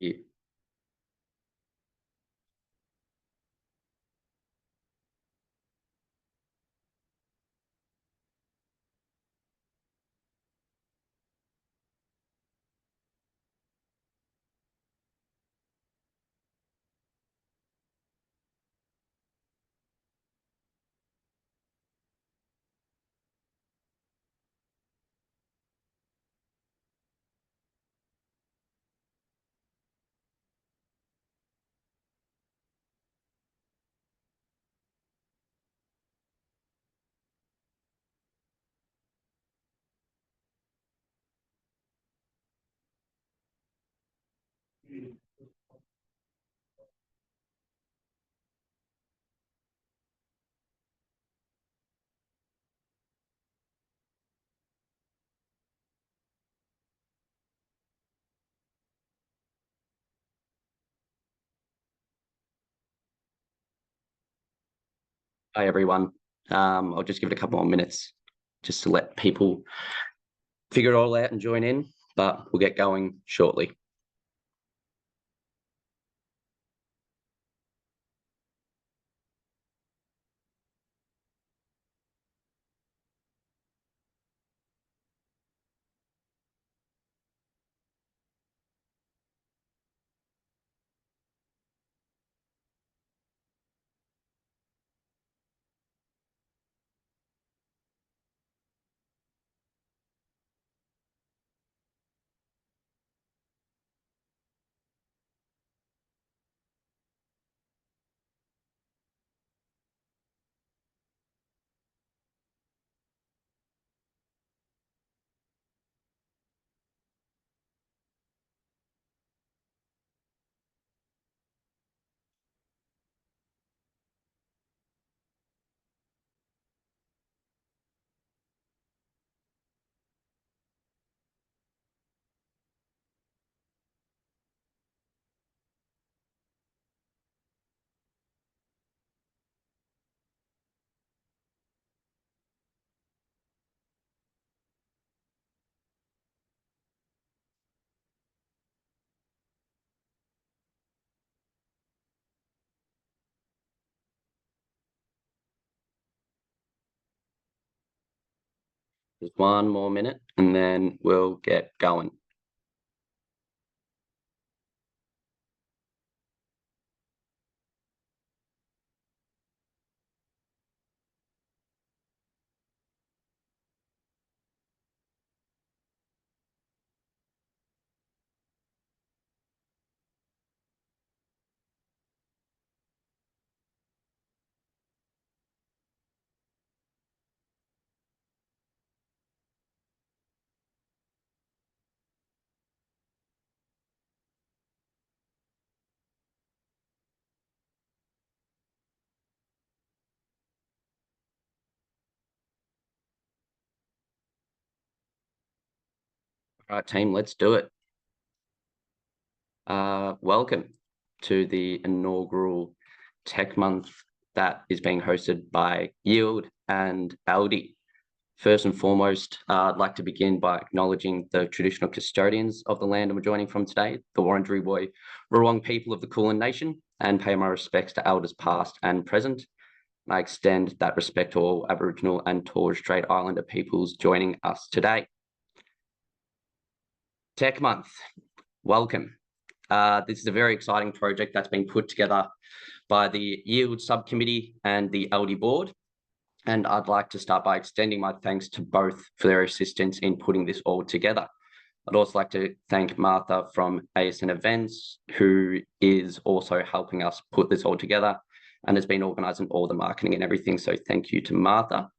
Yeah. Hi, everyone. I'll just give it a couple more minutes just to let people figure it all out and join in, but we'll get going shortly. Just one more minute and then we'll get going. All right, team, let's do it. Welcome to the inaugural Tech Month that is being hosted by YEiLD and ALDI. First and foremost, I'd like to begin by acknowledging the traditional custodians of the land I'm joining from today, the Wurundjeri Wurrung people of the Cousland Nation, and pay my respects to elders past and present. I extend that respect to all Aboriginal and Torres Strait Islander peoples joining us today. Tech Month, welcome. This is a very exciting project that's been put together by the YEiLD subcommittee and the ALDI board. And I'd like to start by extending my thanks to both for their assistance in putting this all together. I'd also like to thank Martha from ASN Events, who is also helping us put this all together and has been organising all the marketing and everything. So thank you to Martha.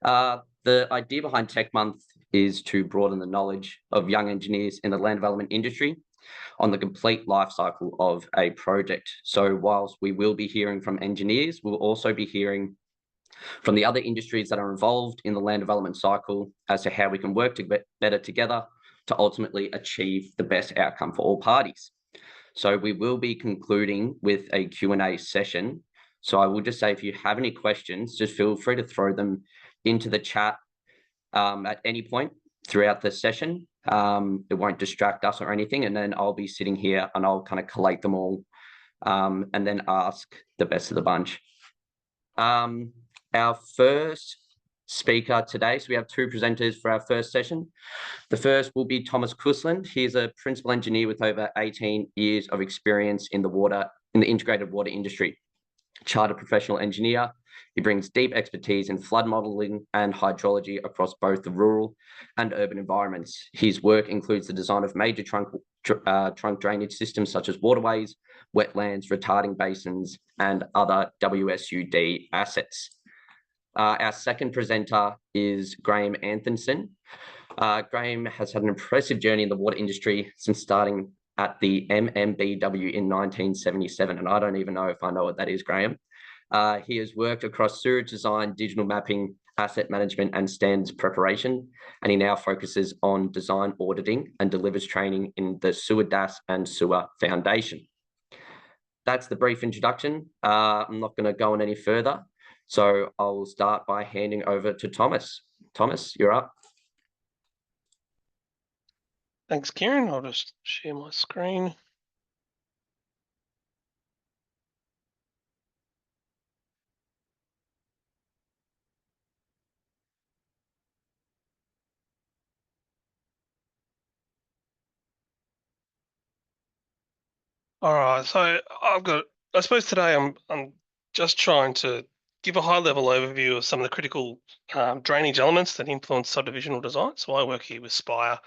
The idea behind Tech Month is to broaden the knowledge of young engineers in the land development industry on the complete life cycle of a project. So whilst we will be hearing from engineers, we'll also be hearing from the other industries that are involved in the land development cycle as to how we can work better together to ultimately achieve the best outcome for all parties. So we will be concluding with a Q&A session. So I will just say, if you have any questions, just feel free to throw them into the chat at any point throughout the session. It won't distract us or anything. And then I'll be sitting here and I'll kind of collate them all and then ask the best of the bunch. Our first speaker today, so we have two presenters for our first session. The first will be Thomas Cousland. He is a principal engineer with over 18 years of experience in the integrated water industry. Chartered professional engineer, he brings deep expertise in flood modelling and hydrology across both the rural and urban environments. His work includes the design of major trunk drainage systems such as waterways, wetlands, retarding basins, and other WSUD assets. Our second presenter is Graeme Anthonsen. Graeme has had an impressive journey in the water industry since starting at the MMBW in 1977, and I don't even know if I know what that is, Graeme. He has worked across sewage design, digital mapping, asset management, and standards preparation, and he now focuses on design auditing and delivers training in the Sewer DAS and Sewer Foundation. That's the brief introduction. I'm not going to go on any further, so I'll start by handing over to Thomas. Thomas, you're up. Thanks, Kieran. I'll just share my screen. All right, so I suppose today I'm just trying to give a high-level overview of some of the critical drainage elements that influence subdivisional design. So I work here with SPIIRE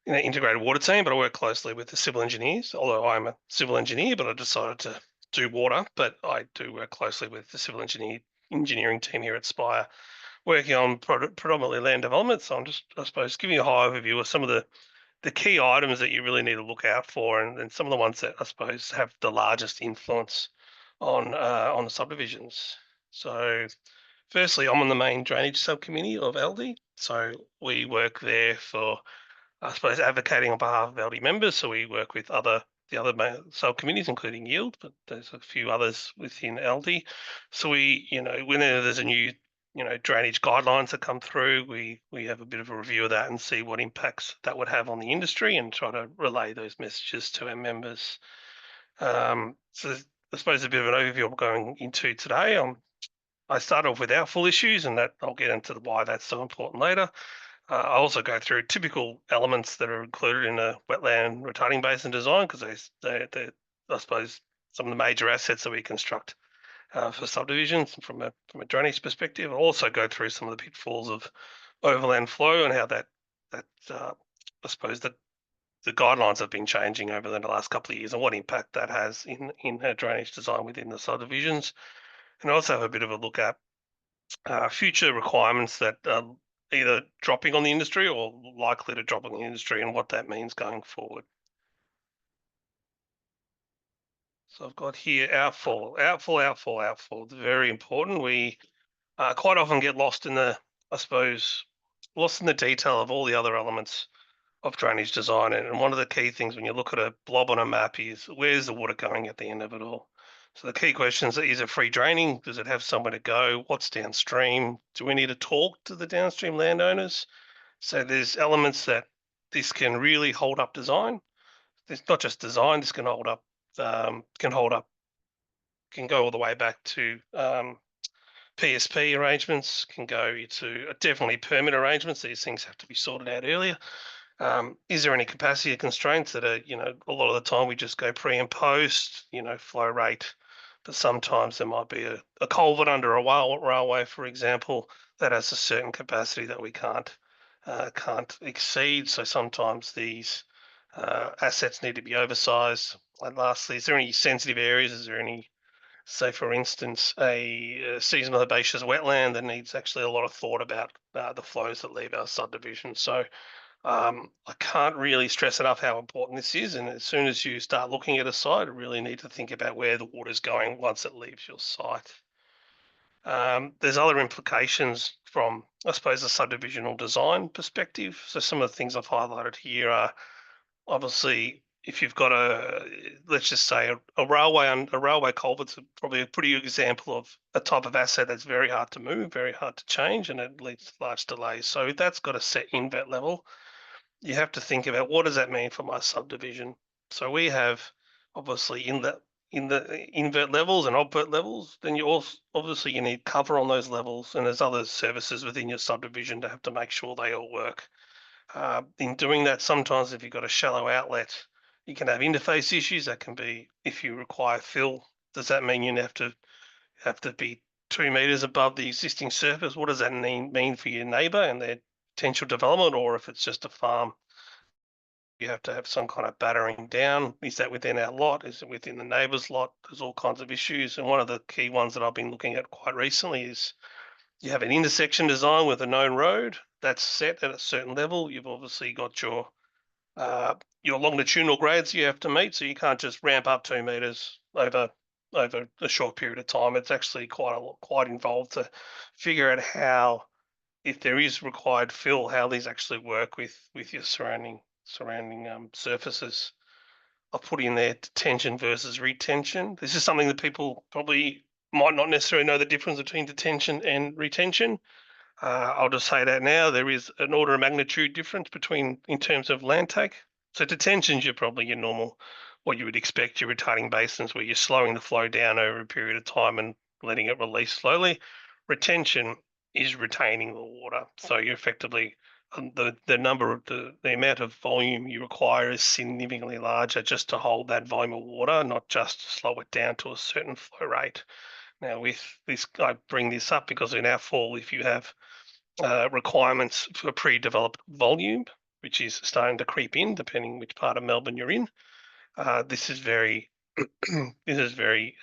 in the integrated water team, but I work closely with the civil engineers, although I'm a civil engineer, but I decided to do water, but I do work closely with the civil engineering team here at SPIIRE, working on predominantly land development. So I'm just, I suppose, giving you a high overview of some of the key items that you really need to look out for, and some of the ones that I suppose have the largest influence on the subdivisions. So firstly, I'm on the main drainage subcommittee of LD. So we work there for, I suppose, advocating on behalf of LD members. So we work with the other subcommittees, including YEiLD, but there's a few others within LD. So we, whenever there's a new drainage guidelines that come through, we have a bit of a review of that and see what impacts that would have on the industry and try to relay those messages to our members. So I suppose a bit of an overview I'm going into today. I start off with our full issues, and that I'll get into why that's so important later. I also go through typical elements that are included in a wetland retarding basin design, because they're, I suppose, some of the major assets that we construct for subdivisions from a drainage perspective. I'll also go through some of the pitfalls of overland flow and how that I suppose that the guidelines have been changing over the last couple of years and what impact that has in drainage design within the subdivisions. And I also have a bit of a look at future requirements that are either dropping on the industry or likely to drop on the industry and what that means going forward. So I've got here outfall. It's very important. We quite often get lost in the detail of all the other elements of drainage design. And one of the key things when you look at a blob on a map is, where's the water going at the end of it all? So the key questions are, is it free draining? Does it have somewhere to go? What's downstream? Do we need to talk to the downstream landowners? So there's elements that this can really hold up design. It's not just design, this can hold up, can go all the way back to PSP arrangements, can go to definitely permit arrangements. These things have to be sorted out earlier. Is there any capacity constraints that are, a lot of the time we just go pre and post, flow rate, but sometimes there might be a culvert under a railway, for example, that has a certain capacity that we can't exceed. So sometimes these assets need to be oversized. And lastly, is there any sensitive areas? Is there any, say, for instance, a seasonal herbaceous wetland that needs actually a lot of thought about the flows that leave our subdivision? So I can't really stress enough how important this is. And as soon as you start looking at a site, you really need to think about where the water's going once it leaves your site. There's other implications from, I suppose, a subdivisional design perspective. So some of the things I've highlighted here are obviously, if you've got let's just say a railway culvert's probably a pretty good example of a type of asset that's very hard to move, very hard to change, and it leads to large delays. So that's got a set invet level. you have to think about what does that mean for my subdivision. So we have obviously in the invert levels and obvert levels, then you also obviously you need cover on those levels, and there's other services within your subdivision to have to make sure they all work. In doing that, sometimes if you've got a shallow outlet, you can have interface issues. That can be if you require fill. Does that mean you have to be 2 meters above the existing surface? What does that mean for your neighbour and their potential development? Or if it's just a farm, you have to have some kind of battering down. Is that within our lot? Is it within the neighbour's lot? There's all kinds of issues. And one of the key ones that I've been looking at quite recently is you have an intersection design with a known road that's set at a certain level. You've obviously got your longitudinal grades you have to meet, so you can't just ramp up 2 meters over a short period of time. It's actually quite involved to figure out how, if there is required fill, how these actually work with your surrounding surfaces. I've put in there detention versus retention. This is something that people probably might not necessarily know the difference between detention and retention. I'll just say that now there is an order of magnitude difference in terms of land take. So detentions, you're probably your normal, what you would expect, your retarding basins where you're slowing the flow down over a period of time and letting it release slowly. Retention is retaining the water. So you're effectively, the number of the amount of volume you require is significantly larger just to hold that volume of water, not just to slow it down to a certain flow rate. Now with this, I bring this up because in our fall, if you have requirements for pre-developed volume, which is starting to creep in, depending which part of Melbourne you're in. This is very, this is very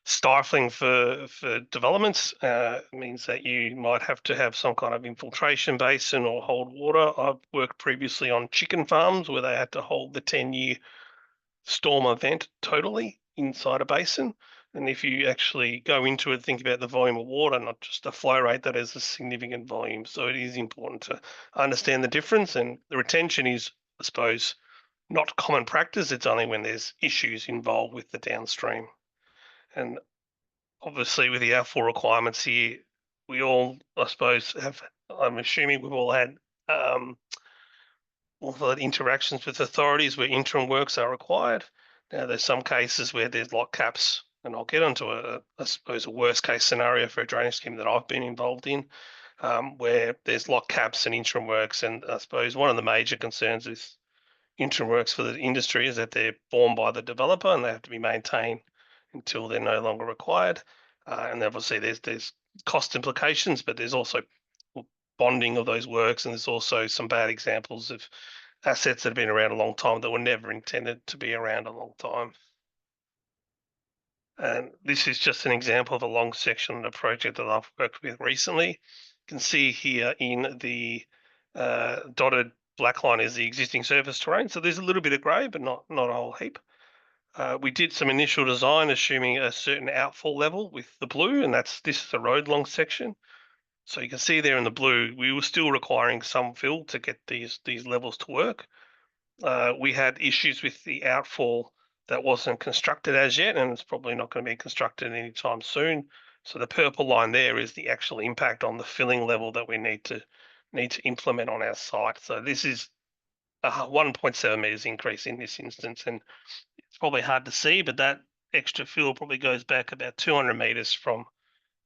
stifling for developments. It means that you might have to have some kind of infiltration basin or hold water. I've worked previously on chicken farms where they had to hold the 10-year storm event totally inside a basin. And if you actually go into it, think about the volume of water, not just the flow rate, that is a significant volume. So it is important to understand the difference. And the retention is, I suppose, not common practice. It's only when there's issues involved with the downstream. And obviously with the R4 requirements here, we all, I suppose, I'm assuming we've all had interactions with authorities where interim works are required. Now, there's some cases where there's lock caps, and I'll get onto I suppose, a worst case scenario for a drainage scheme that I've been involved in, where there's lock caps and interim works. And I suppose one of the major concerns with interim works for the industry is that they're borne by the developer and they have to be maintained until they're no longer required. And obviously there's cost implications, but there's also bonding of those works, and there's also some bad examples of assets that have been around a long time that were never intended to be around a long time. And this is just an example of a long section of a project that I've worked with recently. You can see here in the dotted black line is the existing surface terrain. So there's a little bit of grey, but not a whole heap. We did some initial design assuming a certain outfall level with the blue, and this is the road long section. So you can see there in the blue, we were still requiring some fill to get these levels to work. We had issues with the outfall that wasn't constructed as yet, and it's probably not going to be constructed anytime soon. So the purple line there is the actual impact on the filling level that we need to implement on our site. So this is a 1.7 meters increase in this instance, and it's probably hard to see, but that extra fill probably goes back about 200 meters from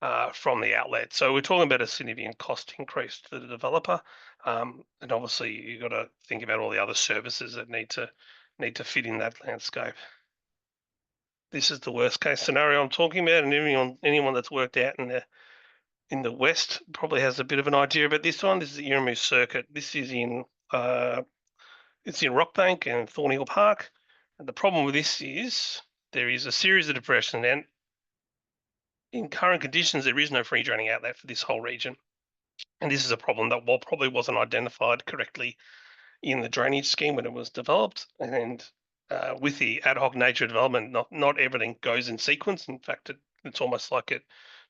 the outlet. So we're talking about a significant cost increase to the developer. And obviously you've got to think about all the other services that need to fit in that landscape. This is the worst case scenario I'm talking about, and anyone that's worked out in the west probably has a bit of an idea about this one. This is the Iramu circuit. This is in Rockbank and Thornhill Park. And the problem with this is there is a series of depressions, and in current conditions, there is no free draining outlet for this whole region. And this is a problem that probably wasn't identified correctly in the drainage scheme when it was developed. And with the ad hoc nature of development, not everything goes in sequence. In fact, it's almost like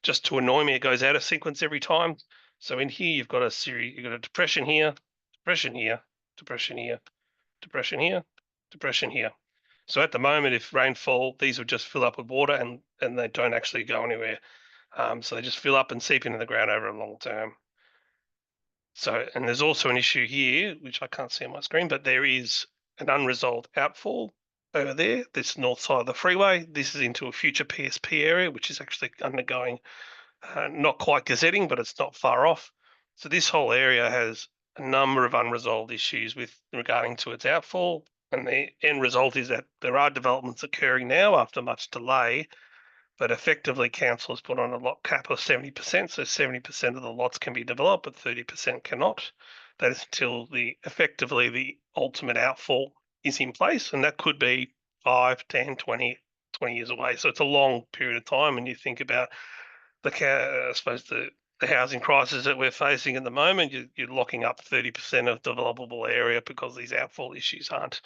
just to annoy me, it goes out of sequence every time. So in here, you've got a depression here, depression here, depression here, depression here, depression here. So at the moment, if rainfall, these will just fill up with water and they don't actually go anywhere. So they just fill up and seep into the ground over a long term. So, and there's also an issue here, which I can't see on my screen, but there is an unresolved outfall over there, this north side of the freeway. This is into a future PSP area, which is actually undergoing not quite gazetting, but it's not far off. So this whole area has a number of unresolved issues with regarding to its outfall. And the end result is that there are developments occurring now after much delay, but effectively council has put on a lot cap of 70%. So 70% of the lots can be developed, but 30% cannot. That is until effectively the ultimate outfall is in place. And that could be 5, 10, 20 years away. So it's a long period of time. And you think about I suppose the housing crisis that we're facing at the moment, you're locking up 30% of developable area because these outfall issues aren't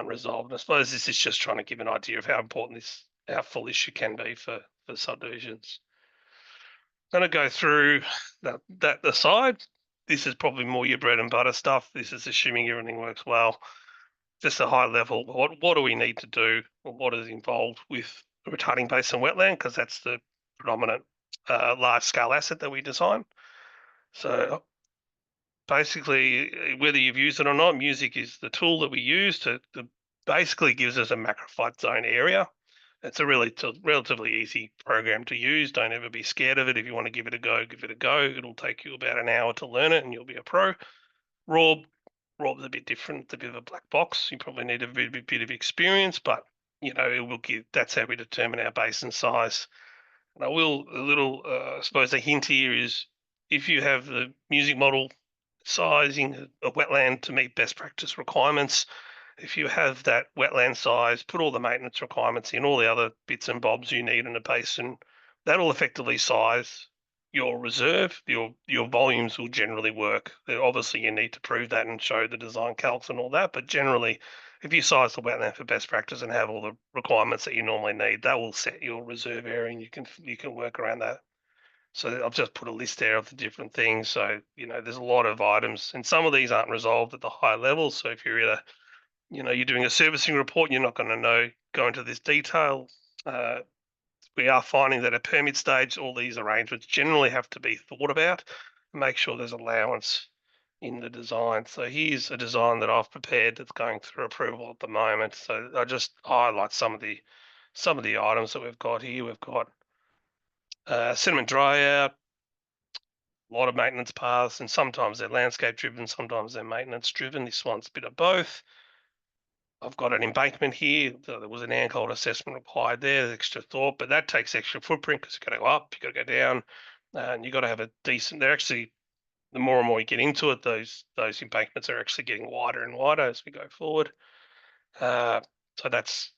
resolved. And I suppose this is just trying to give an idea of how important this outfall issue can be for subdivisions. Going to go through that aside. This is probably more your bread and butter stuff. This is assuming everything works well. Just a high level. What do we need to do, or what is involved with a retarding basin wetland? Because that's the predominant large scale asset that we design. So basically, whether you've used it or not, music is the tool that we use to basically gives us a macrophyte zone area. It's a relatively easy program to use. Don't ever be scared of it. If you want to give it a go, give it a go. It'll take you about an hour to learn it and you'll be a pro. Rob's a bit different. It's a bit of a black box. You probably need a bit of experience, but it will give. That's how we determine our basin size. And I suppose a hint here is if you have the music model sizing a wetland to meet best practice requirements, if you have that wetland size, put all the maintenance requirements in, all the other bits and bobs you need in a basin, that'll effectively size your reserve. Your volumes will generally work. Obviously, you need to prove that and show the design calcs and all that, but generally, if you size the wetland for best practice and have all the requirements that you normally need, that will set your reserve area, and you can work around that. So I've just put a list there of the different things. So there's a lot of items, and some of these aren't resolved at the high level. So if you're doing a servicing report, you're not going to go into this detail. We are finding that at permit stage, all these arrangements generally have to be thought about. Make sure there's allowance in the design. So here's a design that I've prepared that's going through approval at the moment. So I just highlight some of the items that we've got here. We've got sediment dry out, a lot of maintenance paths, and sometimes they're landscape driven, sometimes they're maintenance driven. This one's a bit of both. I've got an embankment here. There was an ANCOLD assessment required there, extra thought, but that takes extra footprint because you've got to go up, you've got to go down, and you've got to have a decent. They're actually, the more and more you get into it, those embankments are actually getting wider and wider as we go forward. So that's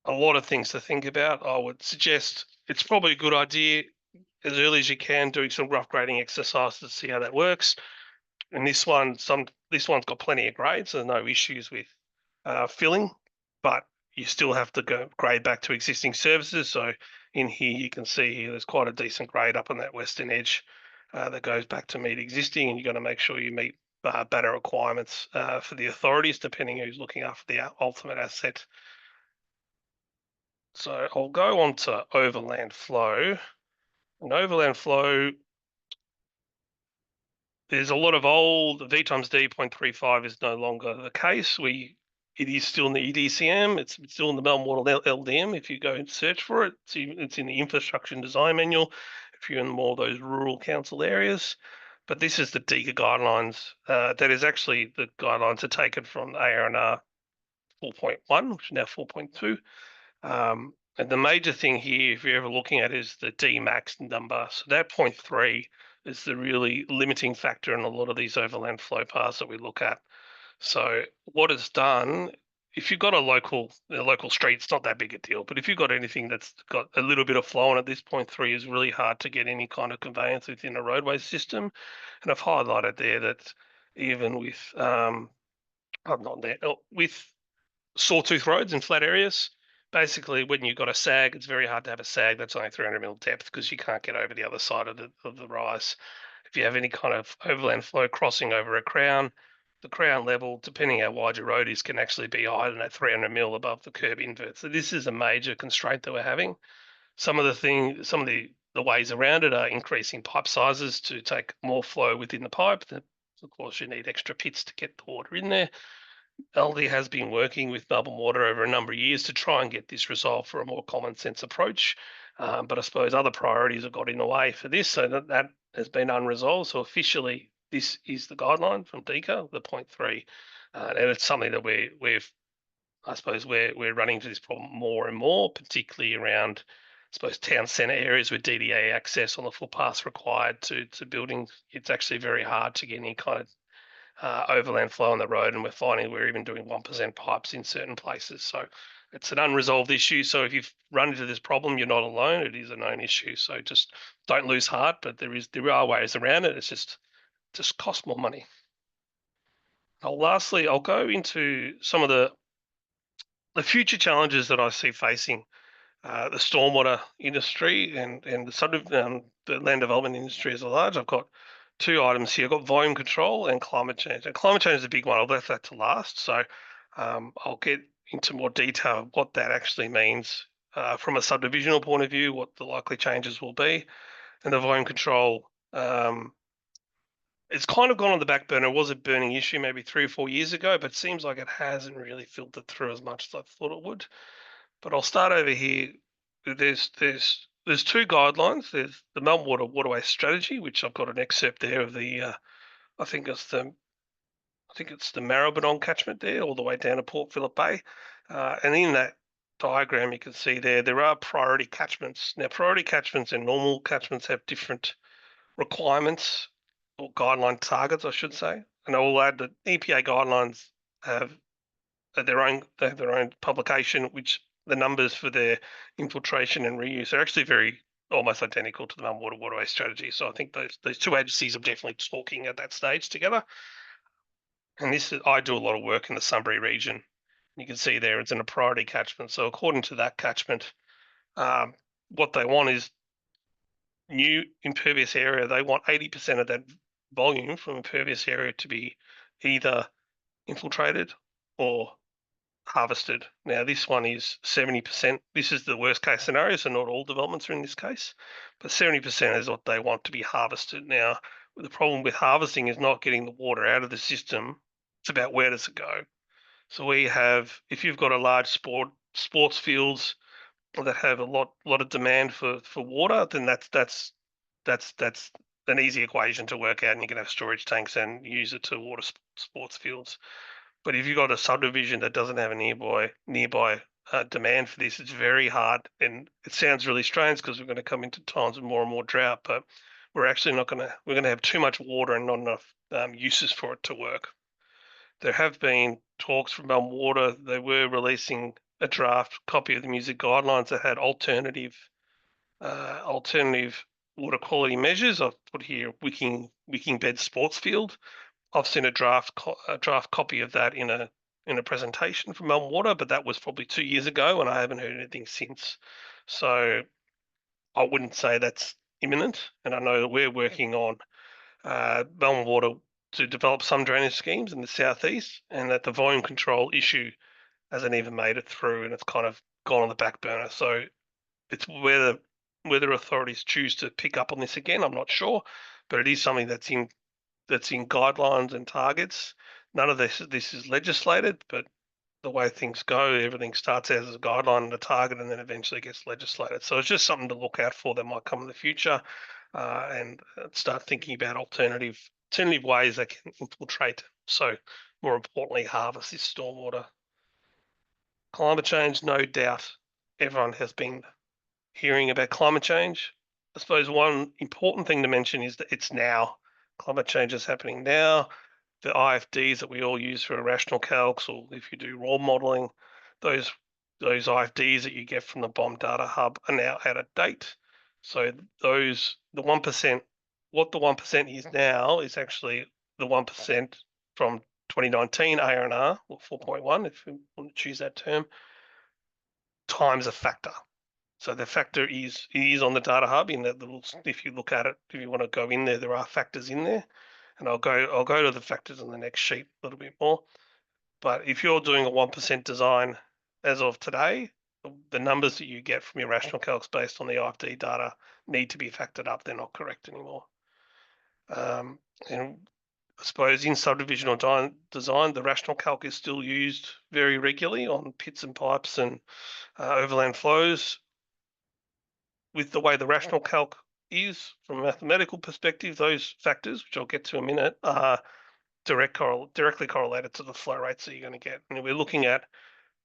a lot of things to think about. I would suggest it's probably a good idea as early as you can doing some rough grading exercises to see how that works. And this one's got plenty of grades, so no issues with filling, but you still have to go grade back to existing services. So in here, you can see here, there's quite a decent grade up on that western edge that goes back to meet existing, and you've got to make sure you meet better requirements for the authorities, depending who's looking after the ultimate asset. So I'll go on to overland flow. And overland flow, there's a lot of old V times D 0.35 is no longer the case. It is still in the EDCM. It's still in the Melbourne Water LDM. If you go and search for it, it's in the infrastructure and design manual. If you're in more of those rural council areas, but this is the DECA guidelines. That is actually the guidelines are taken from ARNR 4.1, which is now 4.2. And the major thing here, if you're ever looking at, is the D max number. So that 0.3 is the really limiting factor in a lot of these overland flow paths that we look at. So what it's done, if you've got a local street, it's not that big a deal. But if you've got anything that's got a little bit of flow on at this 0.3, is really hard to get any kind of conveyance within a roadway system. And I've highlighted there that even with with sawtooth roads in flat areas, basically when you've got a sag, it's very hard to have a sag that's only 300 mil depth because you can't get over the other side of the rise. If you have any kind of overland flow crossing over a crown, the crown level, depending how wide your road is, can actually be higher than that 300 mil above the curb invert. So this is a major constraint that we're having. Some of the ways around it are increasing pipe sizes to take more flow within the pipe. Of course, you need extra pits to get the water in there. LD has been working with Melbourne Water over a number of years to try and get this resolved for a more common sense approach. But I suppose other priorities have got in the way for this, so that has been unresolved. So officially, this is the guideline from DECA, the 0.3, and it's something that we're running into this problem more and more, particularly around, I suppose, town centre areas with DDA access on the footpaths required to buildings. It's actually very hard to get any kind of overland flow on the road, and we're finding we're even doing 1% pipes in certain places. So it's an unresolved issue. So if you've run into this problem, you're not alone. It is a known issue. So just don't lose heart, but there are ways around it. It's just costs more money. Lastly, I'll go into some of the future challenges that I see facing the stormwater industry and the land development industry as a large. I've got two items here. I've got volume control and climate change. And climate change is a big one. I'll leave that to last. So I'll get into more detail of what that actually means from a subdivisional point of view, what the likely changes will be. And the volume control, it's kind of gone on the back burner. It was a burning issue maybe 3 or 4 years ago, but it seems like it hasn't really filtered through as much as I thought it would. But I'll start over here. There's two guidelines. There's the Melbourne Water Waterway Strategy, which I've got an excerpt there of the I think it's the Maribyrnong catchment there, all the way down to Port Phillip Bay. And in that diagram, you can see there are priority catchments. Now, priority catchments and normal catchments have different requirements or guideline targets, I should say. And I will add that EPA guidelines have their own publication, which the numbers for their infiltration and reuse are actually very almost identical to the Melbourne Water Waterway Strategy. So I think those two agencies are definitely talking at that stage together. And I do a lot of work in the Sunbury region. You can see there it's in a priority catchment. So according to that catchment, what they want is new impervious area. They want 80% of that volume from impervious area to be either infiltrated or harvested. Now, this one is 70%. This is the worst case scenario, so not all developments are in this case, but 70% is what they want to be harvested. Now, the problem with harvesting is not getting the water out of the system. It's about where does it go. So we have, if you've got a large sports fields that have a lot of demand for water, then that's an easy equation to work out, and you can have storage tanks and use it to water sports fields. But if you've got a subdivision that doesn't have a nearby demand for this, it's very hard. And it sounds really strange because we're going to come into times of more and more drought, but we're actually we're going to have too much water and not enough uses for it to work. There have been talks from Melbourne Water. They were releasing a draft copy of the music guidelines that had alternative water quality measures. I've put here wicking bed sports field. I've seen a draft copy of that in a presentation from Melbourne Water, but that was probably 2 years ago, and I haven't heard anything since. So I wouldn't say that's imminent, and I know that we're working on Melbourne Water to develop some drainage schemes in the southeast, and that the volume control issue hasn't even made it through, and it's kind of gone on the back burner. So it's whether authorities choose to pick up on this again, I'm not sure, but it is something that's in guidelines and targets. None of this is legislated, but the way things go, everything starts out as a guideline and a target, and then eventually gets legislated. So it's just something to look out for that might come in the future, and start thinking about alternative ways that can infiltrate. So more importantly, harvest this stormwater. Climate change, no doubt, everyone has been hearing about climate change. I suppose one important thing to mention is that it's now. Climate change is happening now. The IFDs that we all use for irrational calcs, or if you do raw modeling, those IFDs that you get from the BOM data hub are now out of date. So the 1%, what the 1% is now is actually the 1% from 2019 ARNR, or 4.1, if you want to choose that term, times a factor. So the factor is on the data hub in that little. If you look at it, if you want to go in there, there are factors in there, and I'll go to the factors on the next sheet a little bit more. But if you're doing a 1% design as of today, the numbers that you get from your rational calcs based on the IFD data need to be factored up. They're not correct anymore. And I suppose in subdivisional design, the rational calc is still used very regularly on pits and pipes and overland flows. With the way the rational calc is from a mathematical perspective, those factors, which I'll get to in a minute, are directly correlated to the flow rates that you're going to get. And we're looking at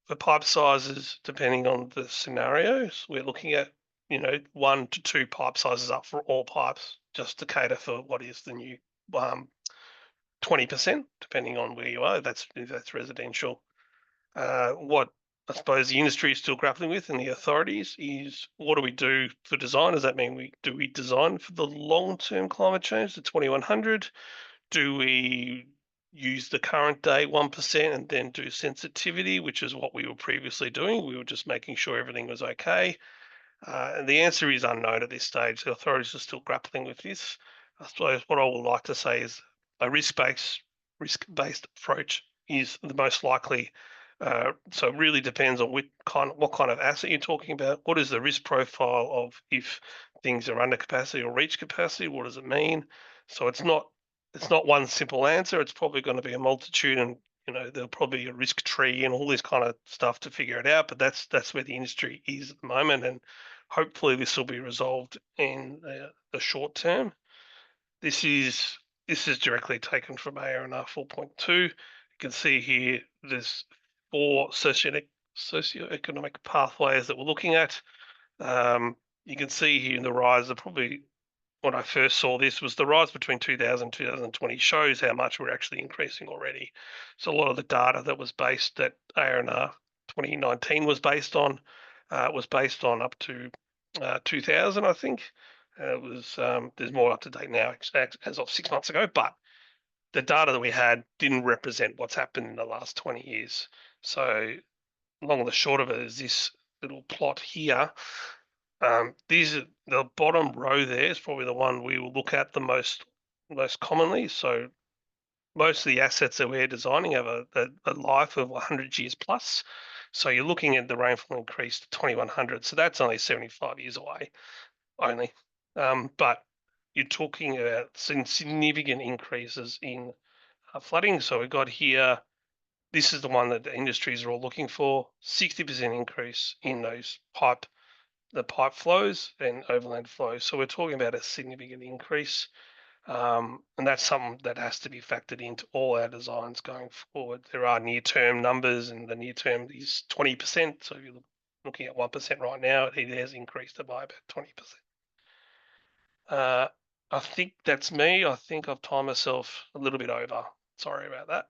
the pipe sizes depending on the scenarios. We're looking at 1 to 2 pipe sizes up for all pipes, just to cater for what is the new 20%, depending on where you are. If that's residential. What I suppose the industry is still grappling with, and the authorities, is what do we do for design? Does that mean we design for the long-term climate change, the 2100? Do we use the current day 1% and then do sensitivity, which is what we were previously doing? We were just making sure everything was okay. And the answer is unknown at this stage. The authorities are still grappling with this. I suppose what I would like to say is a risk-based approach is the most likely. So it really depends on what kind of asset you're talking about. What is the risk profile of if things are under capacity or reach capacity? What does it mean? So it's not one simple answer. It's probably going to be a multitude, and there'll probably be a risk tree and all this kind of stuff to figure it out. But that's where the industry is at the moment, and hopefully this will be resolved in the short term. This is directly taken from ARNR 4.2. You can see here there's 4 socioeconomic pathways that we're looking at. You can see here in the rise, probably when I first saw this was the rise between 2000 and 2020 shows how much we're actually increasing already. So a lot of the data that was based that ARNR 2019 was based on up to 2000, I think. There's more up to date now as of 6 months ago, but the data that we had didn't represent what's happened in the last 20 years. So long and the short of it is this little plot here. The bottom row there is probably the one we will look at the most commonly. So most of the assets that we're designing have a life of 100 years plus. So you're looking at the rainfall increase to 2100. So that's only 75 years away only. But you're talking about significant increases in flooding. So we've got here, this is the one that the industries are all looking for, 60% increase in the pipe flows and overland flows. So we're talking about a significant increase. And that's something that has to be factored into all our designs going forward. There are near-term numbers, and the near-term is 20%. So if you're looking at 1% right now, it has increased by about 20%. I think that's me. I think I've timed myself a little bit over. Sorry about that.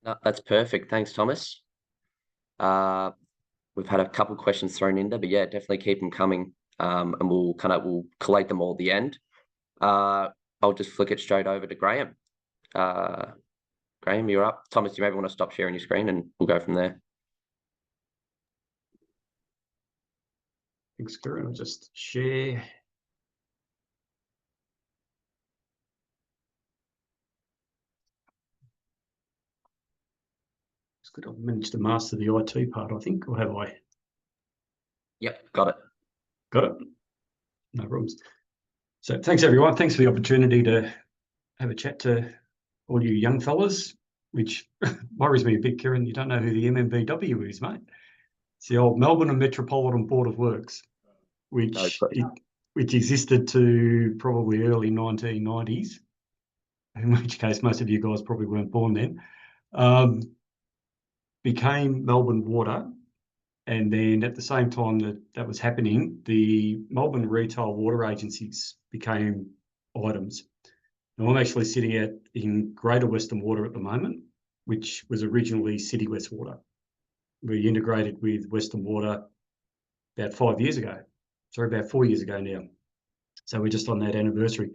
No, that's perfect. Thanks, Thomas. We've had a couple of questions thrown in there, but yeah, definitely keep them coming. And we'll collate them all at the end. I'll just flick it straight over to Graeme. Graeme, you're up. Thomas, you maybe want to stop sharing your screen and we'll go from there. Thanks, Kieran. I'll just share. It's good. I've managed to master the IT part, I think, or have I? Yep, got it. Got it? No problems. So thanks, everyone. Thanks for the opportunity to have a chat to all you young fellas, which worries me a bit, Kieran. You don't know who the MMBW is, mate. It's the old Melbourne and Metropolitan Board of Works, which existed to probably early 1990s, in which case most of you guys probably weren't born then. Became Melbourne Water, and then at the same time that was happening, the Melbourne retail water agencies became items. Now I'm actually sitting in Greater Western Water at the moment, which was originally City West Water. We integrated with Western Water about 5 years ago. Sorry, about 4 years ago now. So we're just on that anniversary.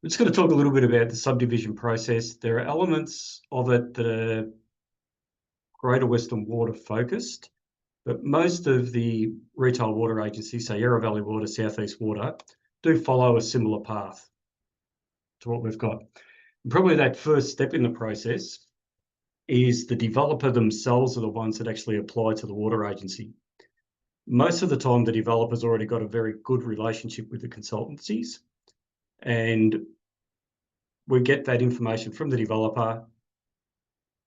We're just going to talk a little bit about the subdivision process. There are elements of it that are Greater Western Water focused, but most of the retail water agencies, say Yarra Valley Water, South East Water, do follow a similar path to what we've got. And probably that first step in the process is the developer themselves are the ones that actually apply to the water agency. Most of the time, the developer's already got a very good relationship with the consultancies, and we get that information from the developer.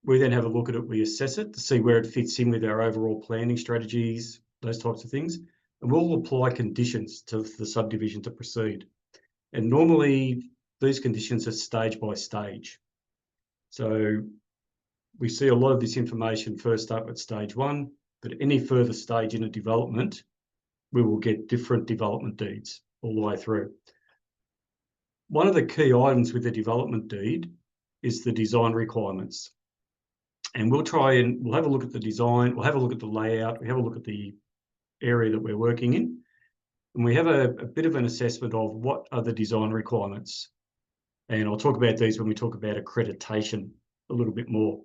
We then have a look at it, we assess it to see where it fits in with our overall planning strategies, those types of things, and we'll apply conditions to the subdivision to proceed. And normally these conditions are stage by stage. So we see a lot of this information first up at stage 1, but any further stage in a development, we will get different development deeds all the way through. One of the key items with the development deed is the design requirements. And we'll have a look at the design, we'll have a look at the layout, we have a look at the area that we're working in, and we have a bit of an assessment of what are the design requirements. And I'll talk about these when we talk about accreditation a little bit more,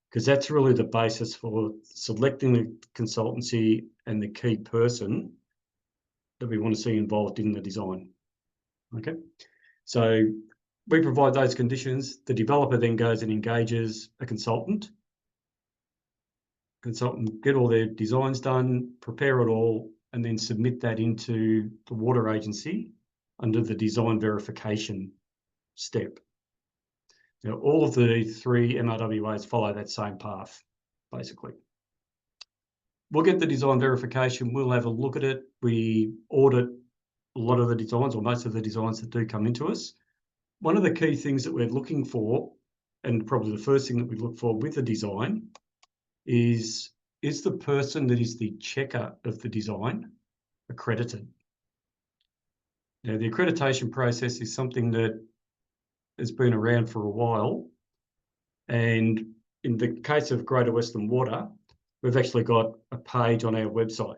because that's really the basis for selecting the consultancy and the key person that we want to see involved in the design. Okay, so we provide those conditions. The developer then goes and engages a consultant get all their designs done, prepare it all, and then submit that into the water agency under the design verification step. Now, all of the 3 MRWAs follow that same path, basically. We'll get the design verification, we'll have a look at it. We audit a lot of the designs, or most of the designs that do come into us. One of the key things that we're looking for, and probably the first thing that we look for with the design, is the person that is the checker of the design accredited? Now, the accreditation process is something that has been around for a while. And in the case of Greater Western Water, we've actually got a page on our website.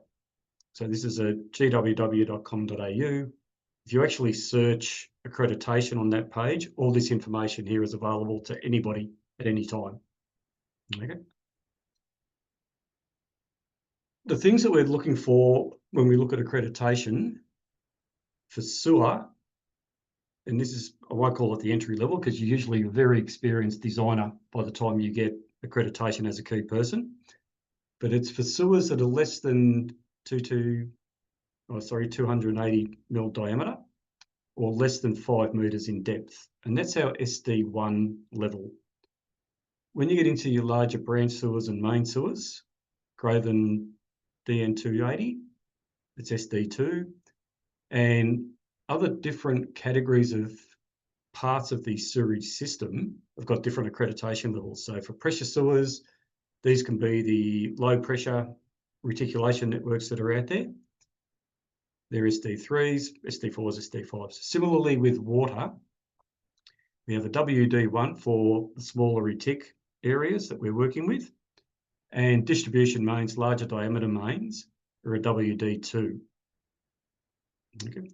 So this is at gww.com.au. If you actually search accreditation on that page, all this information here is available to anybody at any time. Okay. The things that we're looking for when we look at accreditation for sewer, and this is, I won't call it the entry level because you're usually a very experienced designer by the time you get accreditation as a key person, but it's for sewers that are less than 280 mil diameter or less than 5 meters in depth. And that's our SD1 level. When you get into your larger branch sewers and main sewers, greater than DN280, it's SD2, and other different categories of parts of the sewerage system have got different accreditation levels. So for pressure sewers, these can be the low pressure reticulation networks that are out there. They're SD3s, SD4s, SD5s. Similarly with water, we have a WD1 for the smaller retic areas that we're working with, and distribution mains, larger diameter mains, are a WD2. Okay.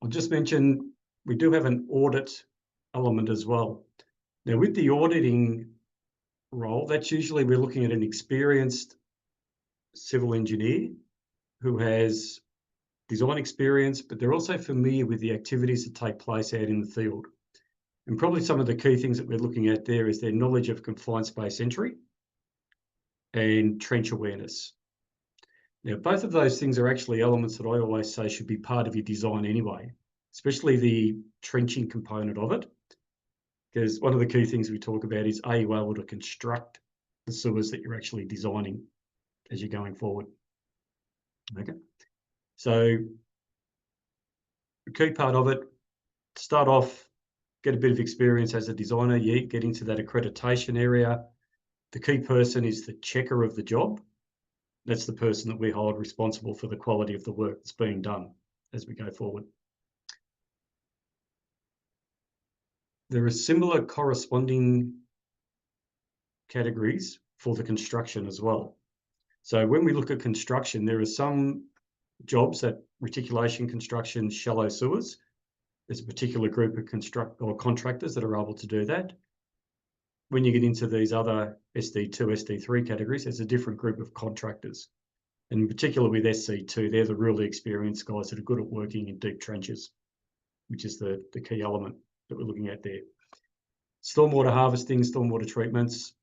I'll just mention we do have an audit element as well. Now, with the auditing role, that's usually we're looking at an experienced civil engineer who has design experience, but they're also familiar with the activities that take place out in the field. And probably some of the key things that we're looking at there is their knowledge of confined space entry and trench awareness. Now, both of those things are actually elements that I always say should be part of your design anyway, especially the trenching component of it, because one of the key things we talk about is, are you able to construct the sewers that you're actually designing as you're going forward? Okay, so the key part of it, to start off, get a bit of experience as a designer, get into that accreditation area. The key person is the checker of the job. That's the person that we hold responsible for the quality of the work that's being done as we go forward. There are similar corresponding categories for the construction as well. So when we look at construction, there are some jobs that reticulation construction, shallow sewers. There's a particular group of contractors that are able to do that. When you get into these other SD2, SD3 categories, there's a different group of contractors. And in particular with SC2, they're the really experienced guys that are good at working in deep trenches, which is the key element that we're looking at there. Stormwater harvesting, stormwater treatments.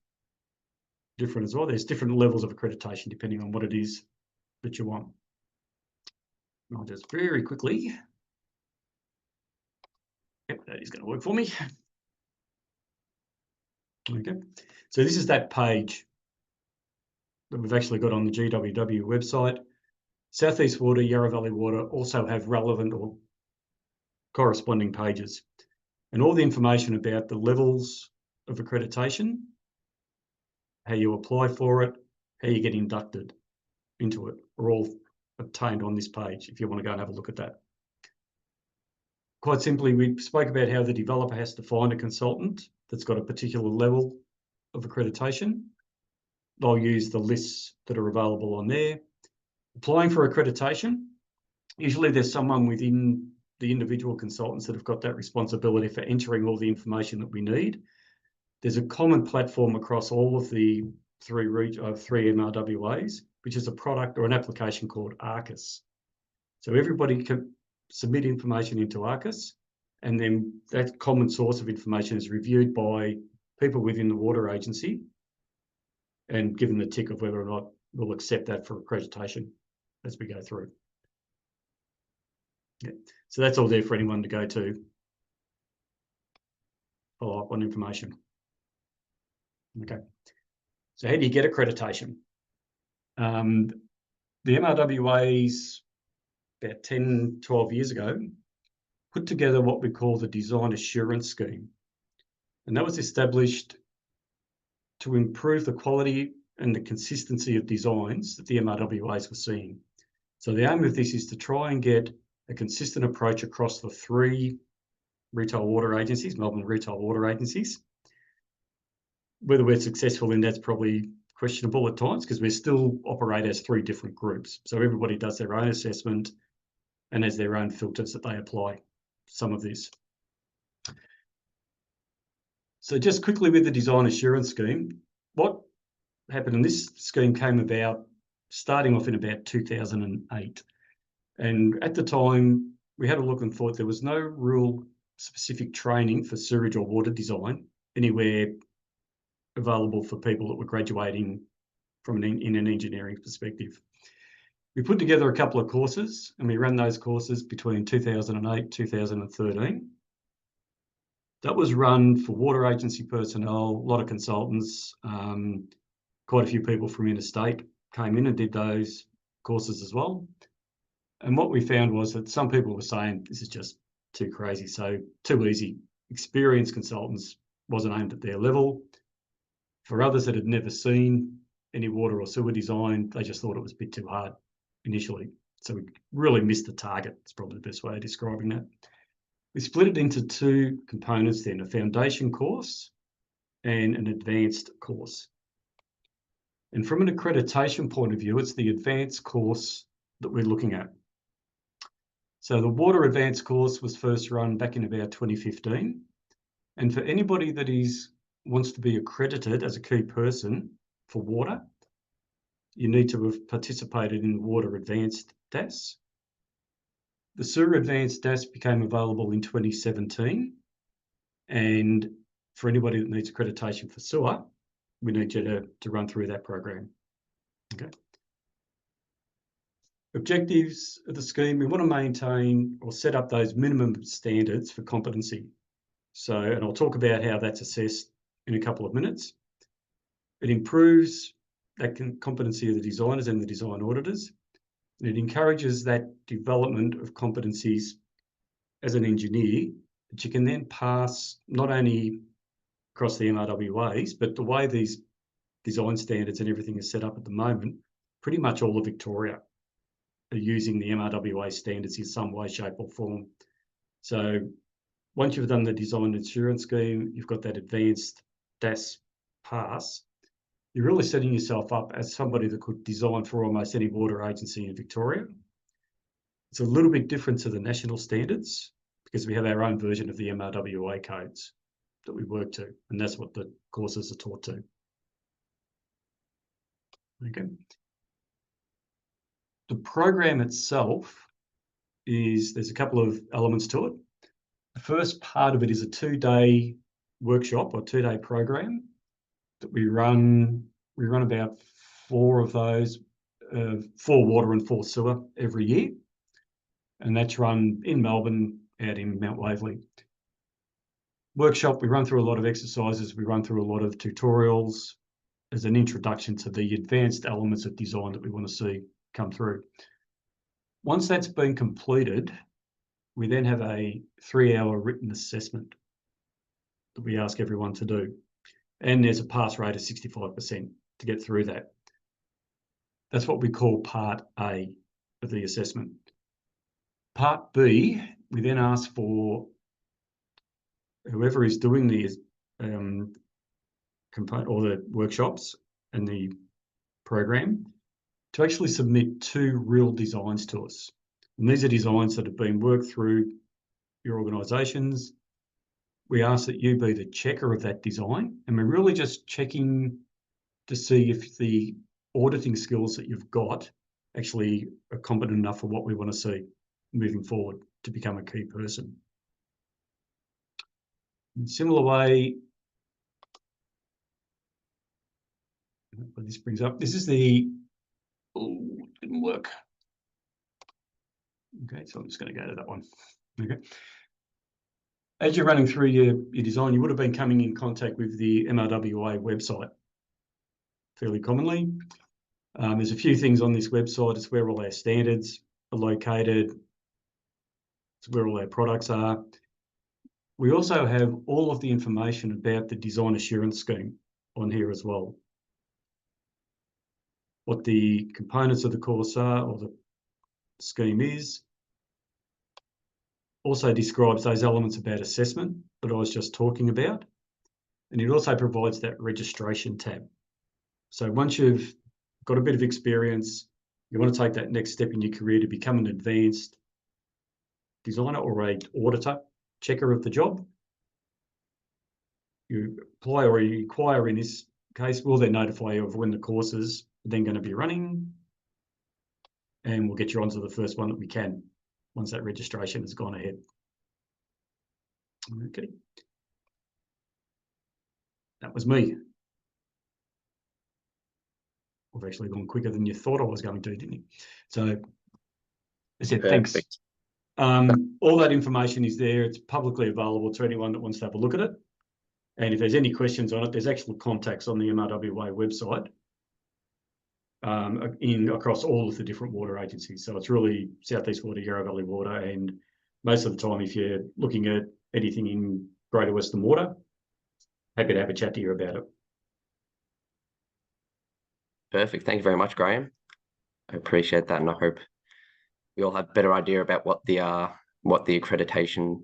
different as well. There's different levels of accreditation depending on what it is that you want. I'll just very quickly. Yep, that is going to work for me. Okay, so this is that page that we've actually got on the GWW website. South East Water, Yarra Valley Water also have relevant or corresponding pages, and all the information about the levels of accreditation, how you apply for it, how you get inducted into it, are all obtained on this page if you want to go and have a look at that. Quite simply, we spoke about how the developer has to find a consultant that's got a particular level of accreditation. They'll use the lists that are available on there. Applying for accreditation, usually there's someone within the individual consultants that have got that responsibility for entering all the information that we need. There's a common platform across all of the three MRWAs, which is a product or an application called ARCUS. So everybody can submit information into ARCUS, and then that common source of information is reviewed by people within the water agency and given the tick of whether or not we'll accept that for accreditation as we go through. Yeah. So that's all there for anyone to go to follow up on information. Okay. So how do you get accreditation? The MRWAs about 10, 12 years ago put together what we call the Design Assurance Scheme. And that was established to improve the quality and the consistency of designs that the MRWAs were seeing. So the aim of this is to try and get a consistent approach across the three retail water agencies, Melbourne retail water agencies. Whether we're successful in that's probably questionable at times because we still operate as three different groups. So everybody does their own assessment and has their own filters that they apply some of this. So just quickly with the Design Assurance Scheme, what happened, and this scheme came about starting off in about 2008. And at the time, we had a look and thought there was no real specific training for sewage or water design anywhere available for people that were graduating from in an engineering perspective. We put together a couple of courses and we ran those courses between 2008, 2013. That was run for water agency personnel, a lot of consultants, quite a few people from interstate came in and did those courses as well. And what we found was that some people were saying, this is just too crazy, so too easy. Experienced consultants wasn't aimed at their level. For others that had never seen any water or sewer design, they just thought it was a bit too hard initially. So we really missed the target. It's probably the best way of describing that. We split it into two components then, a foundation course and an advanced course. And from an accreditation point of view, it's the advanced course that we're looking at. So the Water Advanced course was first run back in about 2015. And for anybody that wants to be accredited as a key person for water, you need to have participated in the Water Advanced DAS. The Sewer Advanced DAS became available in 2017. And for anybody that needs accreditation for sewer, we need you to run through that program. Okay. Objectives of the scheme, we want to maintain or set up those minimum standards for competency. So, and I'll talk about how that's assessed in a couple of minutes. It improves that competency of the designers and the design auditors. And it encourages that development of competencies as an engineer that you can then pass not only across the MRWAs, but the way these design standards and everything is set up at the moment, pretty much all of Victoria are using the MRWA standards in some way, shape or form. So once you've done the Design Assurance Scheme, you've got that advanced DAS pass, you're really setting yourself up as somebody that could design for almost any water agency in Victoria. It's a little bit different to the national standards because we have our own version of the MRWA codes that we work to, and that's what the courses are taught to. Okay. The program itself there's a couple of elements to it. The first part of it is a 2-day workshop or 2-day program that we run We run about 4 of those, 4 water and 4 sewer every year. And that's run in Melbourne, out in Mount Waverley. Workshop, we run through a lot of exercises, we run through a lot of tutorials as an introduction to the advanced elements of design that we want to see come through. Once that's been completed, we then have a 3-hour written assessment that we ask everyone to do. And there's a pass rate of 65% to get through that. That's what we call part A of the assessment. Part B, we then ask for whoever is doing the component or the workshops and the program to actually submit 2 real designs to us. And these are designs that have been worked through your organisations. We ask that you be the checker of that design, and we're really just checking to see if the auditing skills that you've got actually are competent enough for what we want to see moving forward to become a key person. In a similar way, what this brings up, this is the, oh, didn't work. Okay, so I'm just going to go to that one. Okay. As you're running through your design, you would have been coming in contact with the MRWA website fairly commonly. There's a few things on this website. It's where all our standards are located. It's where all our products are. We also have all of the information about the design assurance scheme on here as well. What the components of the course are, or the scheme is. Also describes those elements about assessment that I was just talking about. And it also provides that registration tab. So once you've got a bit of experience, you want to take that next step in your career to become an advanced designer or an auditor, checker of the job. You apply or you inquire in this case, we'll then notify you of when the courses are then going to be running. And we'll get you onto the first one that we can once that registration has gone ahead. Okay. That was me. I've actually gone quicker than you thought I was going to, didn't you? So I said, thanks. All that information is there. It's publicly available to anyone that wants to have a look at it. And if there's any questions on it, there's actual contacts on the MRWA website across all of the different water agencies. So it's really South East Water, Yarra Valley Water, and most of the time, if you're looking at anything in Greater Western Water, happy to have a chat to you about it. Perfect. Thank you very much, Graeme. I appreciate that, and I hope we all have a better idea about what the accreditation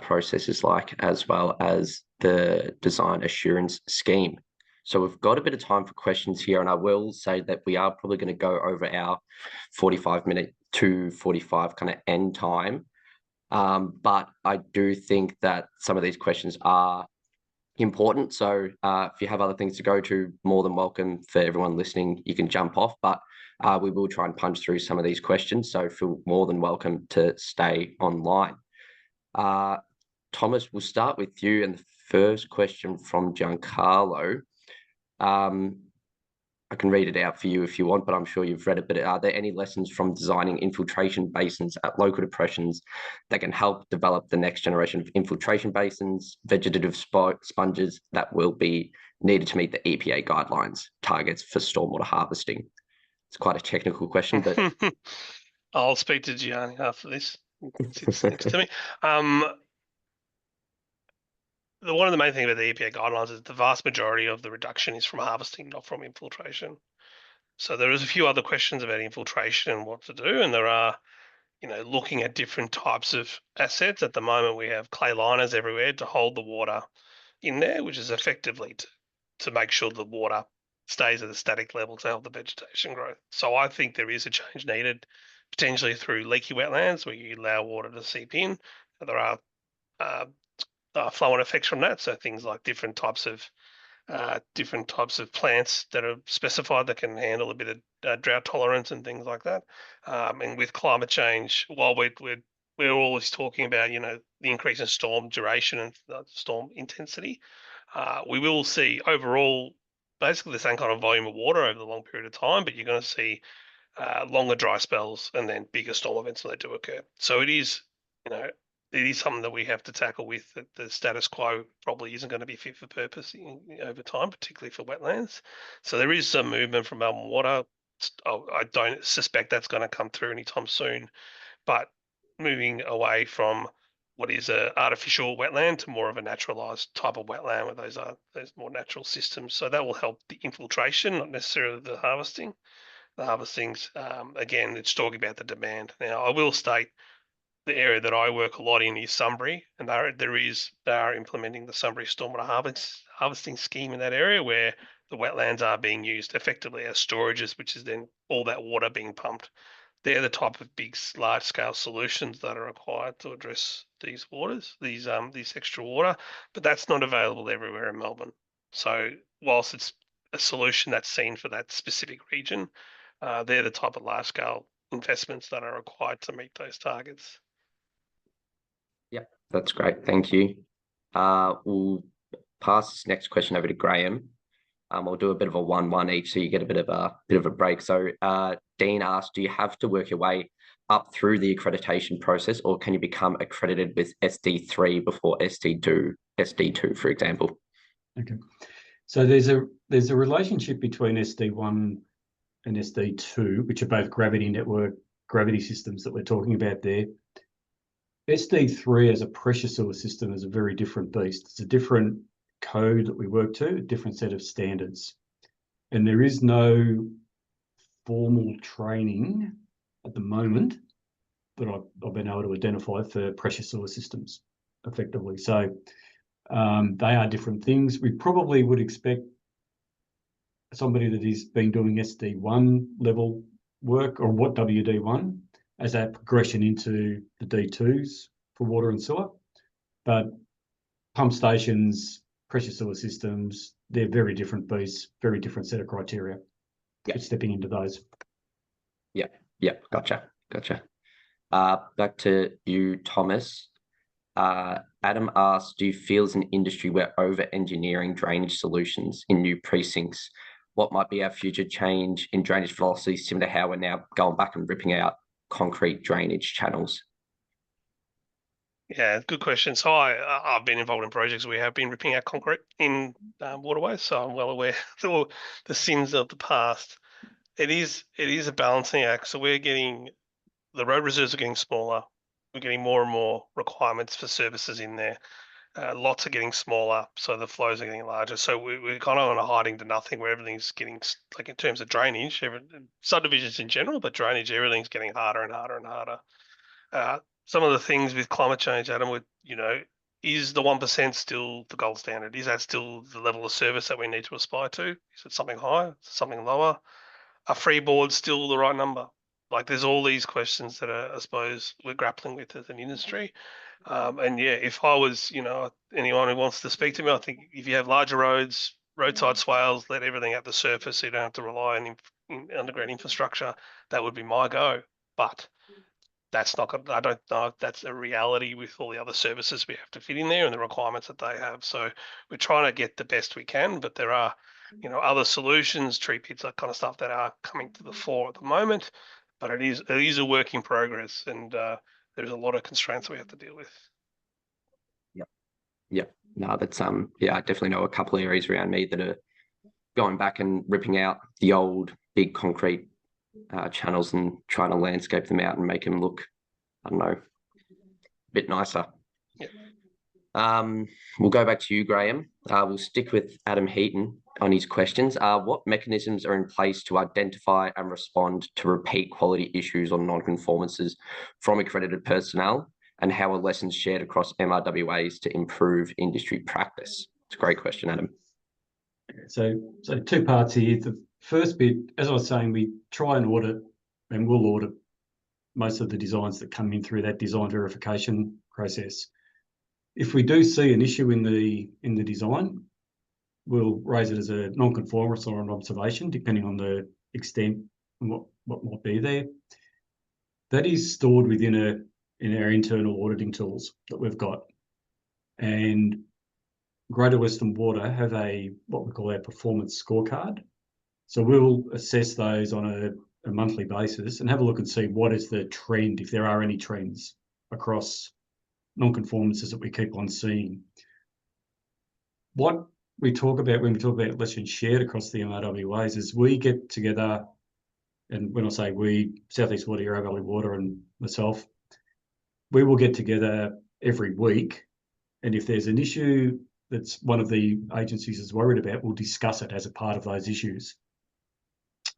process is like, as well as the design assurance scheme. So we've got a bit of time for questions here, and I will say that we are probably going to go over our 45-minute to 45 kind of end time. But I do think that some of these questions are important. So if you have other things to go to, more than welcome for everyone listening, you can jump off, but we will try and punch through some of these questions. So feel more than welcome to stay online. Thomas, we'll start with you. And the first question from Giancarlo, I can read it out for you if you want, but I'm sure you've read it. But are there any lessons from designing infiltration basins at local depressions that can help develop the next generation of infiltration basins, vegetative sponges that will be needed to meet the EPA guidelines targets for stormwater harvesting? It's quite a technical question, but I'll speak to Gianni after this. Sits next to me. One of the main things about the EPA guidelines is the vast majority of the reduction is from harvesting, not from infiltration. So there is a few other questions about infiltration and what to do, and there are, looking at different types of assets. At the moment, we have clay liners everywhere to hold the water in there, which is effectively to make sure the water stays at a static level to help the vegetation growth. So I think there is a change needed, potentially through leaky wetlands where you allow water to seep in. There are flow-on effects from that. So things like different types of plants that are specified that can handle a bit of drought tolerance and things like that. And with climate change, while we're always talking about the increase in storm duration and storm intensity, we will see overall basically the same kind of volume of water over the long period of time, but you're going to see longer dry spells and then bigger storm events when they do occur. So it is, it is something that we have to tackle with. That the status quo probably isn't going to be fit for purpose over time, particularly for wetlands. So there is some movement from Melbourne Water. I don't suspect that's going to come through anytime soon, but moving away from what is a artificial wetland to more of a naturalized type of wetland where those more natural systems. So that will help the infiltration, not necessarily the harvesting. The harvestings, again, it's talking about the demand. Now, I will state the area that I work a lot in is Sunbury, and they are implementing the Sunbury stormwater harvesting scheme in that area where the wetlands are being used effectively as storages, which is then all that water being pumped. They're the type of big, large-scale solutions that are required to address these waters, these extra water, but that's not available everywhere in Melbourne. So whilst it's a solution that's seen for that specific region, they're the type of large-scale investments that are required to meet those targets. Yeah, that's great. Thank you. We'll pass this next question over to Graeme. I'll do a bit of a 1-1 each, so you get a bit of a break. So Dean asked, do you have to work your way up through the accreditation process, or can you become accredited with SD3 before SD2, for example? Okay. So there's a relationship between SD1 and SD2, which are both gravity systems that we're talking about there. SD3 as a pressure sewer system is a very different beast. It's a different code that we work to, a different set of standards. And there is no formal training at the moment that I've been able to identify for pressure sewer systems effectively. So they are different things. We probably would expect somebody that has been doing SD1 level work, or what WD1, as that progression into the D2s for water and sewer. But pump stations, pressure sewer systems, they're very different beasts, very different set of criteria. Yeah. Stepping into those. Yeah, gotcha. Back to you, Thomas. Adam asked, do you feel as an industry we're over-engineering drainage solutions in new precincts? What might be our future change in drainage velocity, similar to how we're now going back and ripping out concrete drainage channels? Yeah, good question. So I've been involved in projects where we have been ripping out concrete in waterways, so I'm well aware of the sins of the past. It is a balancing act. So the road reserves are getting smaller. We're getting more and more requirements for services in there. Lots are getting smaller, so the flows are getting larger. So we're kind of on a hiding to nothing where everything's getting, like in terms of drainage, subdivisions in general, but drainage, everything's getting harder and harder and harder. Some of the things with climate change, Adam, is the 1% still the gold standard? Is that still the level of service that we need to aspire to? Is it something higher, something lower? Are freeboards still the right number? Like there's all these questions that I suppose we're grappling with as an industry. And yeah, if I was, anyone who wants to speak to me, I think if you have larger roads, roadside swales, let everything at the surface so you don't have to rely on underground infrastructure, that would be my go. But that's not I don't know if that's a reality with all the other services we have to fit in there and the requirements that they have. So we're trying to get the best we can, but there are, other solutions, tree pits, that kind of stuff that are coming to the fore at the moment. But it is a work in progress, and there's a lot of constraints we have to deal with. Yeah. No, that's I definitely know a couple of areas around me that are going back and ripping out the old big concrete channels and trying to landscape them out and make them look, I don't know, a bit nicer. Yeah. We'll go back to you, Graeme. We'll stick with Adam Heaton on his questions. What mechanisms are in place to identify and respond to repeat quality issues or non-conformances from accredited personnel, and how are lessons shared across MRWAs to improve industry practice? It's a great question, Adam. So two parts here. The first bit, as I was saying, we try and audit, and we'll audit most of the designs that come in through that design verification process. If we do see an issue in the design, we'll raise it as a non-conformance or an observation, depending on the extent and what might be there. That is stored within our internal auditing tools that we've got, and Greater Western Water have what we call our performance scorecard. So we'll assess those on a monthly basis and have a look and see what is the trend, if there are any trends across non-conformances that we keep on seeing. What we talk about when we talk about lessons shared across the MRWAs is we get together, and when I say we, South East Water, Yarra Valley Water and myself, we will get together every week, and if there's an issue that's one of the agencies is worried about, we'll discuss it as a part of those issues.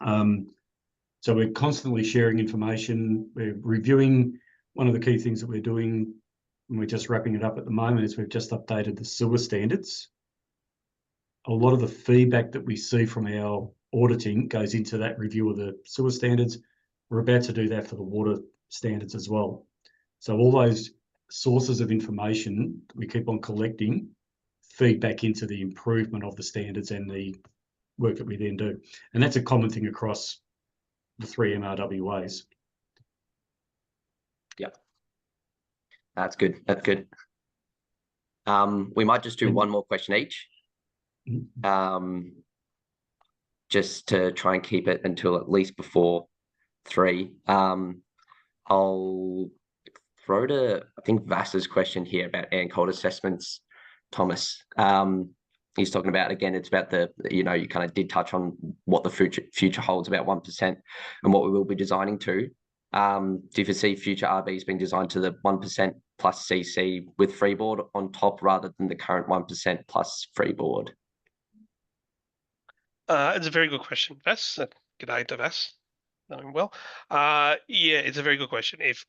So we're constantly sharing information. We're reviewing. One of the key things that we're doing, and we're just wrapping it up at the moment, is we've just updated the sewer standards. A lot of the feedback that we see from our auditing goes into that review of the sewer standards. We're about to do that for the water standards as well. So all those sources of information that we keep on collecting feed back into the improvement of the standards and the work that we then do. And that's a common thing across the 3 MRWAs. Yeah, that's good. That's good. We might just do one more question each, just to try and keep it until at least before 3. I'll throw to, I think, Vass's question here about air and cold assessments, Thomas. He's talking about, again, it's about you kind of did touch on what the future holds about 1% and what we will be designing to. Do you foresee future RBs being designed to the 1% plus CC with freeboard on top rather than the current 1% plus freeboard? It's a very good question, Vass. G'day to Vass. Knowing well. Yeah, it's a very good question. If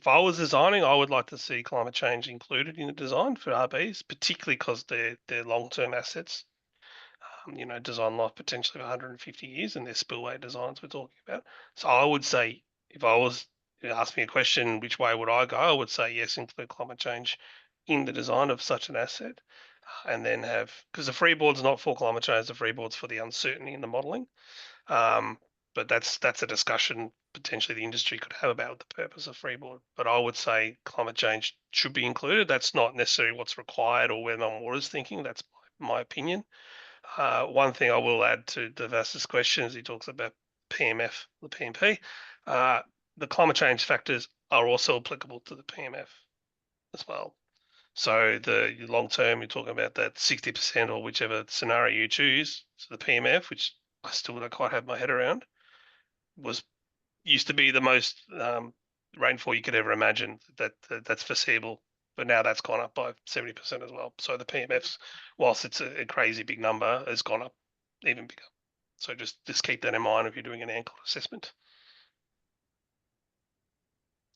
I was designing, I would like to see climate change included in the design for RBs, particularly because they're long-term assets. Design life potentially of 150 years, and they're spillway designs we're talking about. So I would say, if I was ask me a question, which way would I go? I would say yes, include climate change in the design of such an asset, and then because the freeboard's not for climate change, the freeboard's for the uncertainty in the modelling. But that's a discussion potentially the industry could have about the purpose of freeboard. But I would say climate change should be included. That's not necessarily what's required or where non-water's thinking. That's my opinion. One thing I will add to Vass's question is he talks about PMF, the PMP. The climate change factors are also applicable to the PMF as well. So the long term, you're talking about that 60% or whichever scenario you choose. So the PMF, which I still don't quite have my head around, used to be the most rainfall you could ever imagine. That's foreseeable, but now that's gone up by 70% as well. So the PMFs, whilst it's a crazy big number, has gone up even bigger. So just keep that in mind if you're doing an ankle assessment.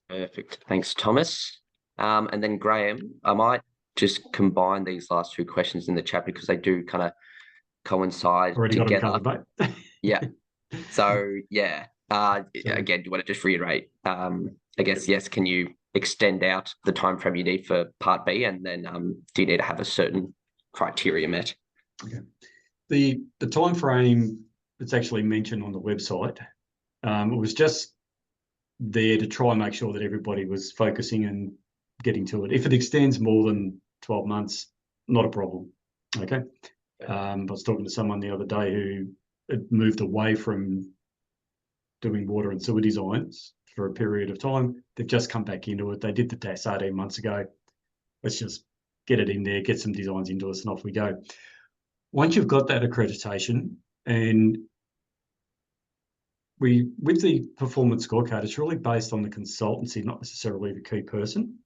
Perfect. Thanks, Thomas. And then Graeme, I might just combine these last 2 questions in the chat because they do kind of coincide Already together. got them covered, mate. Yeah. So yeah. Again, do you want to just reiterate? I guess yes. Can you extend out the time frame you need for Part B, and then do you need to have a certain criteria met? Okay. The time frame that's actually mentioned on the website, it was just there to try and make sure that everybody was focusing and getting to it. If it extends more than 12 months, not a problem. Okay. I was talking to someone the other day who had moved away from doing water and sewer designs for a period of time. They've just come back into it. They did the DAS 18 months ago. Let's just get it in there, get some designs into us, and off we go. Once you've got that accreditation, and with the performance scorecard, it's really based on the consultancy, not necessarily the key person.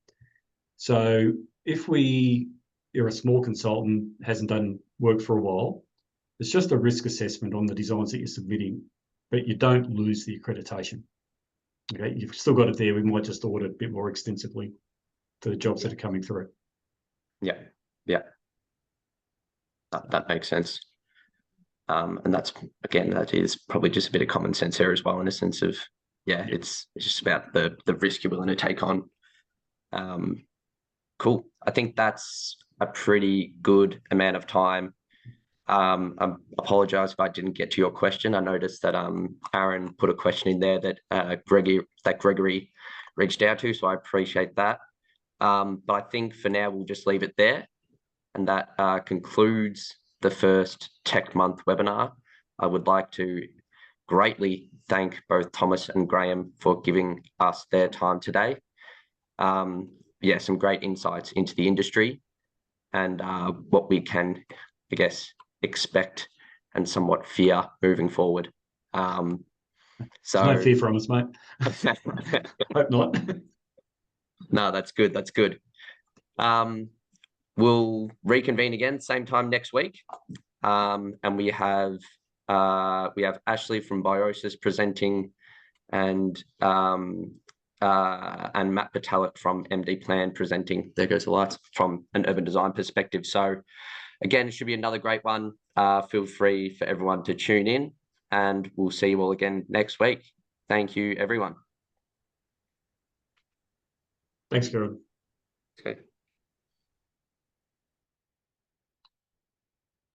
So if you're a small consultant, hasn't done work for a while, it's just a risk assessment on the designs that you're submitting, but you don't lose the accreditation. Okay, you've still got it there. We might just audit a bit more extensively for the jobs that are coming through. Yeah, yeah, that makes sense. And that's, again, that is probably just a bit of common sense here as well, in a sense of, yeah, it's just about the risk you're willing to take on. Cool. I think that's a pretty good amount of time. I apologize if I didn't get to your question. I noticed that Aaron put a question in there that Gregory reached out to, so I appreciate that. But I think for now we'll just leave it there. And that concludes the first Tech Month webinar. I would like to greatly thank both Thomas and Graeme for giving us their time today. Yeah, some great insights into the industry and what we can, I guess, expect and somewhat fear moving forward. So no fear from us, mate. Hope not. No, that's good. That's good. We'll reconvene again same time next week, and we have Ashley from Biosis presenting, and Matt Patalik from MD Plan presenting. There goes the lights from an urban design perspective. So again, it should be another great one. Feel free for everyone to tune in, and we'll see you all again next week. Thank you, everyone. Thanks, Kieran. Okay.